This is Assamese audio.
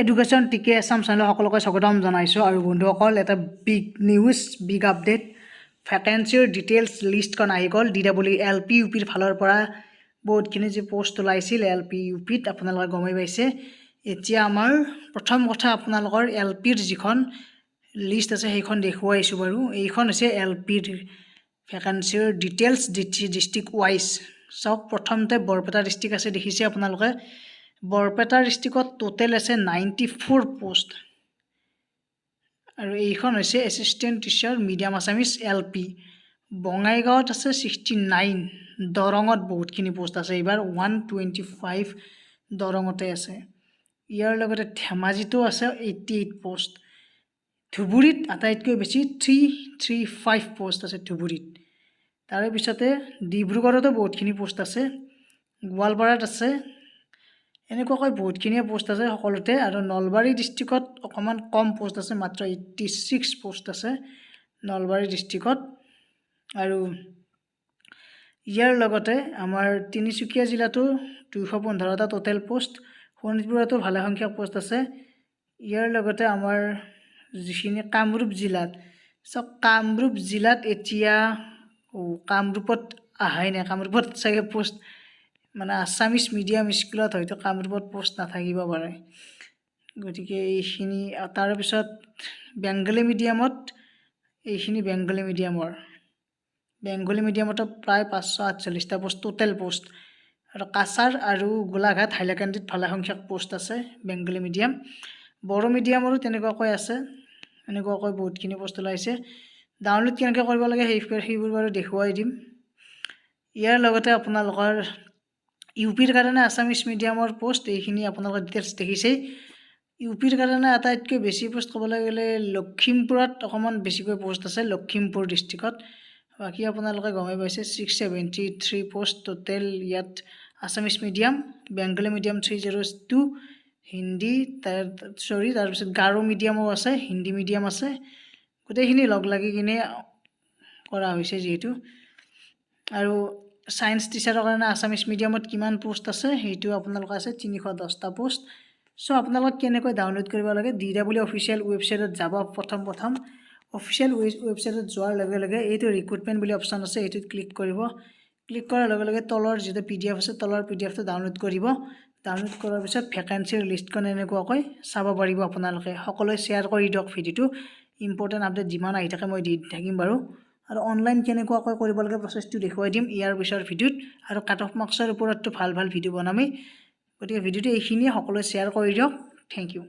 এডুকেশ্যন টিকে আছাম চেনেল সকলোকে স্বাগতম জনাইছোঁ আৰু বন্ধুসকল এটা বিগ নিউজ বিগ আপডেট ভেকেঞ্চিৰ ডিটেইলছ লিষ্টখন আহি গ'ল DWL-P UPৰ ফালৰ পৰা বহুতখিনি যে পোষ্ট ওলাইছিল LP UPত আপোনালোকে গমেই পাইছে এতিয়া আমাৰ প্ৰথম কথা আপোনালোকৰ LPৰ যিখন লিষ্ট আছে সেইখন দেখুৱাইছোঁ বাৰু এইখন হৈছে LPৰ ভেকেঞ্চিৰ ডিটেইলছ ডিষ্ট্ৰিক্ট ৱাইজ চাওক প্ৰথমতে বৰপেটা ডিষ্ট্ৰিক্ট আছে দেখিছে আপোনালোকে বৰপেটা ডিষ্ট্ৰিক্টত টোটেল আছে 94 পোষ্ট আৰু এইখন হৈছে assistant teacher medium Assamese LP বঙাইগাঁৱত আছে 69 দৰঙত বহুতখিনি পোষ্ট আছে এইবাৰ 125 দৰঙতে আছে ইয়াৰ লগতে ধেমাজিতো আছে 88 পোষ্ট ধুবুৰীত আটাইতকৈ বেছি 335 পোষ্ট আছে ধুবুৰীত তাৰে পিছতে ডিব্ৰুগড়তো বহুতখিনি পোষ্ট আছে গোৱালপাৰাত আছে এনেকুৱাকৈ বহুতখিনি পোষ্ট আছে সকলোতে আৰু নলবাৰী ডিষ্ট্ৰিক্টত অকমান কম পোষ্ট আছে মাত্ৰ 86 পোষ্ট আছে নলবাৰী ডিষ্ট্ৰিক্টত আৰু ইয়াৰ লগতে আমাৰ তিনিচুকীয়া জিলাতো 215টা টোটেল পোষ্ট শোণিতপুৰতো ভালে সংখ্যক পোষ্ট আছে ইয়াৰ লগতে আমাৰ যিখিনি কামৰূপ জিলাত সব কামৰূপ জিলাত এতিয়া কামৰূপত আহাই নাই কামৰূপত চাগে পোষ্ট মানে আছামিজ মিডিয়াম স্কুলত হয়তো কামৰূপত পোষ্ট নাথাকিব পাৰে গতিকে এইখিনি তাৰ পিছত বেংগলী মিডিয়ামত এইখিনি বেংগলী মিডিয়ামত প্ৰায় 548টা পোষ্ট টোটেল পোষ্ট আৰু কাছাৰ আৰু গোলাঘাট হাইলাকান্দিত ভালে সংখ্যক পোষ্ট আছে বেংগলী মিডিয়াম বড়ো মিডিয়ামৰো তেনেকুৱাকৈ আছে এনেকুৱাকৈ বহুতখিনি পোষ্ট ওলাইছে ডাউনলোড কেনেকৈ কৰিব লাগে সেইবোৰ বাৰু দেখুৱাই দিম ইয়াৰ লগতে আপোনালোকৰ ইউপিৰ কাৰণে আছামিজ মিডিয়ামৰ পোষ্ট এইখিনি আপোনালোকে ডিটেইলছ দেখিছেই ইউপিৰ কাৰণে আটাইতকৈ বেছি পোষ্ট ক'বলৈ গ'লে লখিমপুৰত অকণমান বেছিকৈ পোষ্ট আছে লখিমপুৰ ডিষ্ট্ৰিক্টত বাকী আপোনালোকে গমেই পাইছে 673 পোষ্ট টোটেল ইয়াত Assamese medium Bengali medium 302 Hindi তাৰপিছত গাৰো মিডিয়ামো আছে হিন্দী মিডিয়াম আছে গোটেইখিনি লগ লাগি কিনে কৰা হৈছে যিহেতু আৰু সায়েন্স টিচাৰৰ কাৰণে আছামিজ মিডিয়ামত কিমান পোষ্ট আছে সেইটো আপোনালোকৰ আছে 310টা পোষ্ট সো আপোনালোক কেনেকৈ ডাউনলোড কৰিব লাগে DW অফিচিয়েল ৱেবছাইটত যাব প্ৰথম অফিচিয়েল ৱেবছাইটত যোৱাৰ লগে লগে এইটো ৰিক্ৰুটমেণ্ট বুলি অপশ্যন আছে এইটোত ক্লিক কৰিব ক্লিক কৰাৰ লগে লগে তলৰ যিটো PDF আছে তলৰ PDFটো ডাউনলোড কৰিব ডাউনলোড কৰাৰ পিছত ভেকেঞ্চিৰ লিষ্টখন এনেকুৱাকৈ চাব পাৰিব আপোনালোকে সকলোৱে শ্বেয়াৰ কৰি দিয়ক ভিডিঅ'টো ইম্পৰ্টেণ্ট আপডেট যিমান আহি থাকে মই দি থাকিম বাৰু আৰু অনলাইন কেনেকুৱাকৈ কৰিব লাগে প্ৰচেছটো দেখুৱাই দিম ইয়াৰ পিছৰ ভিডিঅ'ত আৰু কাট অফ মাৰ্কছৰ ওপৰতটো ভাল ভিডিঅ' বনামেই গতিকে ভিডিঅ'টো এইখিনিয়ে সকলোৱে শ্বেয়াৰ কৰি দিয়ক থেংক ইউ